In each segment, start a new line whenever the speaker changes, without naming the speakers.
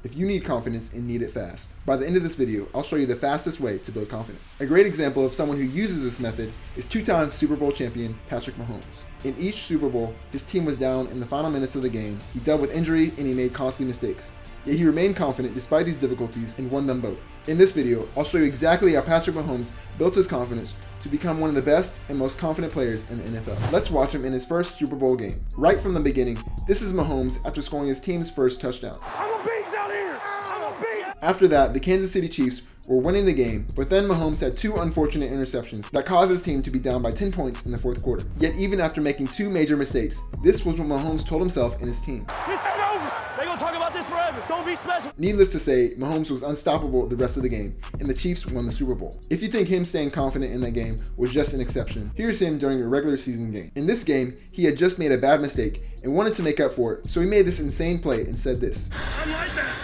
if you need confidence and need it fast. By the end of this video, I'll show you the fastest way to build confidence. A great example of someone who uses this method is two-time Super Bowl champion Patrick Mahomes. In each Super Bowl, his team was down in the final minutes of the game. He dealt with injury and he made costly mistakes. Yet he remained confident despite these difficulties and won them both. In this video, I'll show you exactly how Patrick Mahomes built his confidence to become one of the best and most confident players in the NFL. Let's watch him in his first Super Bowl game. Right from the beginning, this is Mahomes after scoring his team's first touchdown.
I'm a beast out here! I'm a beast!
After that, the Kansas City Chiefs were winning the game, but then Mahomes had two unfortunate interceptions that caused his team to be down by 10 points in the fourth quarter. Yet even after making two major mistakes, this was what Mahomes told himself and his team.
This ain't over! They gonna talk about this forever. It's gonna be special.
Needless to say, Mahomes was unstoppable the rest of the game, and the Chiefs won the Super Bowl. If you think him staying confident in that game was just an exception, here's him during a regular season game. In this game, he had just made a bad mistake and wanted to make up for it, so he made this insane play and said this.
I'm like that.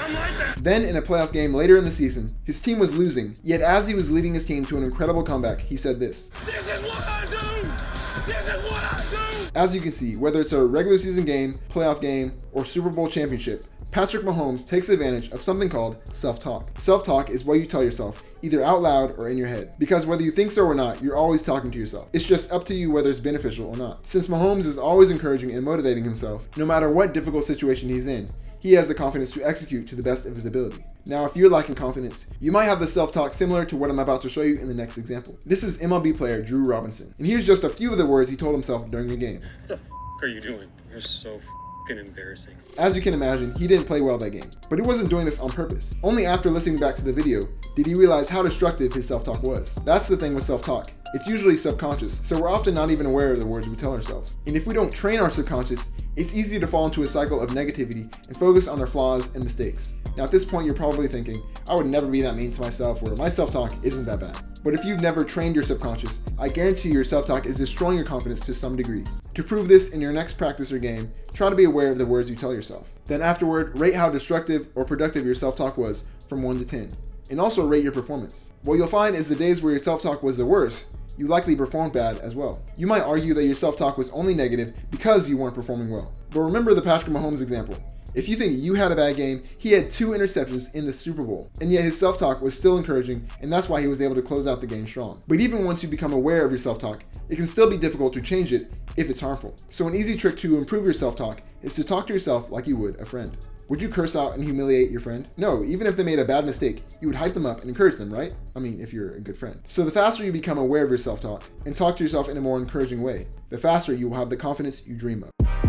I'm like that.
Then in a playoff game later in the season, his team was losing, yet as he was leading his team to an incredible comeback, he said this.
This is what I do! This is what I do!
As you can see, whether it's a regular season game, playoff game, or Super Bowl championship, Patrick Mahomes takes advantage of something called self-talk. Self-talk is what you tell yourself, either out loud or in your head. Because whether you think so or not, you're always talking to yourself. It's just up to you whether it's beneficial or not. Since Mahomes is always encouraging and motivating himself, no matter what difficult situation he's in, he has the confidence to execute to the best of his ability. Now, if you're lacking confidence, you might have the self-talk similar to what I'm about to show you in the next example. This is MLB player Drew Robinson, and here's just a few of the words he told himself during a game.
What the f*** are you doing? You're so f***ing embarrassing.
As you can imagine, he didn't play well that game, but he wasn't doing this on purpose. Only after listening back to the video did he realize how destructive his self-talk was. That's the thing with self-talk. It's usually subconscious, so we're often not even aware of the words we tell ourselves. And if we don't train our subconscious, it's easy to fall into a cycle of negativity and focus on our flaws and mistakes. Now at this point, you're probably thinking, I would never be that mean to myself, or my self-talk isn't that bad. But if you've never trained your subconscious, I guarantee your self-talk is destroying your confidence to some degree. To prove this in your next practice or game, try to be aware of the words you tell yourself. Then afterward, rate how destructive or productive your self-talk was from 1 to 10. And also rate your performance. What you'll find is the days where your self-talk was the worst, you likely performed bad as well. You might argue that your self-talk was only negative because you weren't performing well. But remember the Patrick Mahomes example. If you think you had a bad game, he had 2 interceptions in the Super Bowl, and yet his self-talk was still encouraging, and that's why he was able to close out the game strong. But even once you become aware of your self-talk, it can still be difficult to change it if it's harmful. So an easy trick to improve your self-talk is to talk to yourself like you would a friend. Would you curse out and humiliate your friend? No, even if they made a bad mistake, you would hype them up and encourage them, right? I mean, if you're a good friend. So the faster you become aware of your self-talk and talk to yourself in a more encouraging way, the faster you will have the confidence you dream of.